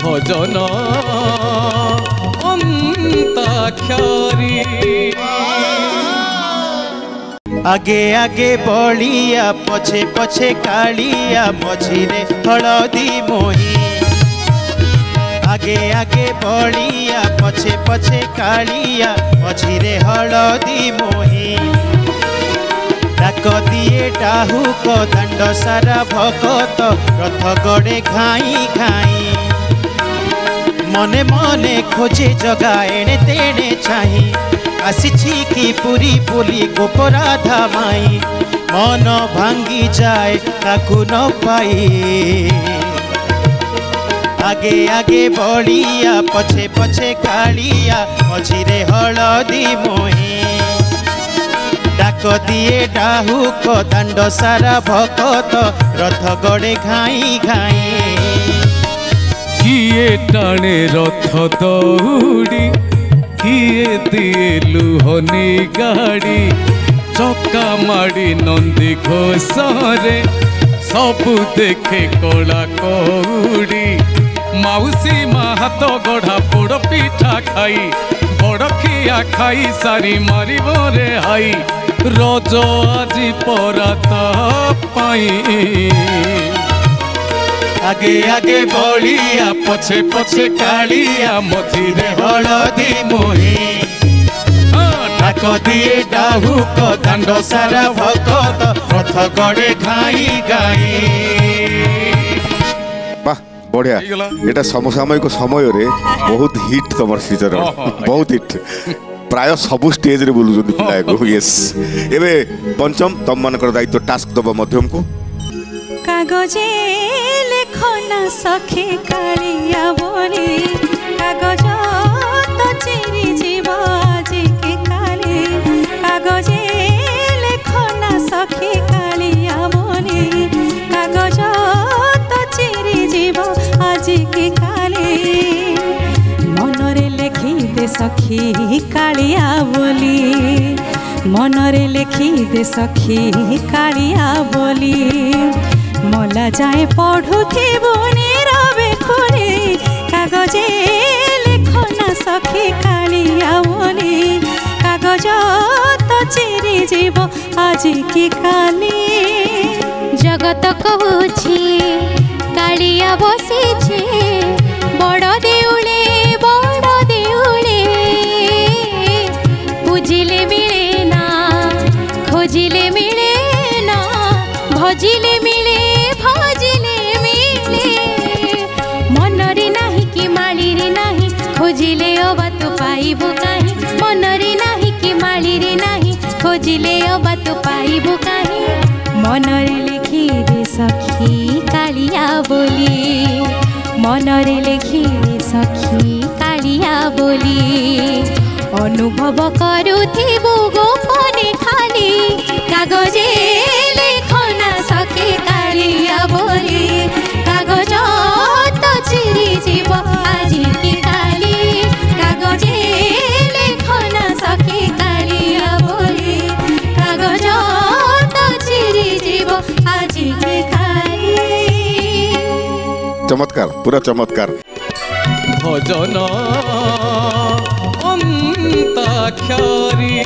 भजन अंताक्षरी आगे आगे बलिया पछे पछे कालिया मझिरे हलदी मोही आगे आगे बलिया पछे पछे कालिया मझिरे हलदी मोही डाक दिए डाहुक दांड सारा भगत रथ गड़े घाई घाई मने मने खोजे जगा एणे तेणे चाही आसिछि कि पुरी पुली गोपराधा माई मन भांगी जाए ताकू न पाई आगे आगे बलिया पछे पछे कालिया मझिरे हलदी मोही डाक दिए डाहुक दांड सारा भगत रथ गड़े घाई घाई किए टाणे रथ दौड़ी किए दिए लुहनी गाड़ी चका माड़ी नंदी घोषरे सबु देखे कला कौड़ी माउसी माँ हाथ गढ़ा पोड़ पिठा खाई बड़खिया खाई सारी मारी मोरे हाई रज आजी पराता पाई आगे आगे बलिया पछे पछे कालिया मझिरे हलदी मोही डाक दिए डाहुक दांड सारा भगत रथ गड़े घाई घाई। वाह बढ़िया एटा समसामयिक समय रे बहुत हिट तमर सीजन बहुत हिट प्राय सबु स्टेज रे बोलु पिला को यस एबे पंचम तम मन कर दायित्व टास्क दबा मध्यम को कागजे लेखना सखी कालिया बोली कागज तो चिरी जीव जी के काली कागजे लेखना सखी कालिया बोली कागज तो चिरी जीव आज के काली मनरे लेखी दे सखी कालिया बोली मनरे लेखी दे सखी कालिया बोली मला जाए पढ़ू थी नीरवे खोली कागजे लेखना सखी कालिया बोली कागज तो चिरी जीव आज की काली जगत कहूछि कालिया बसिछे बड़ देउले बुझिले मिले ना खोजिले मिले ना भजिले मिले भजिले मिले मनरे नाही कि मालिरे नाही खोजिले अबा तू पाइबु काहे मनरे नाही कि मालिरे नाही खोजिले अबा तू पाइबु काहे मनरे लेखी दे सखी कालिया बोली मनरे लेखी दे सखी कालिया बोली अनुभव करुथिबु गोपने खाली कागजे लेखना सखी कालिया बोली कागज तो चिरी जीव आज की काली कागजे लेखना सखी कालिया बोली कागज तो चिरी जीव आज की काली। चमत्कार पूरा चमत्कार भजन अंताक्षरी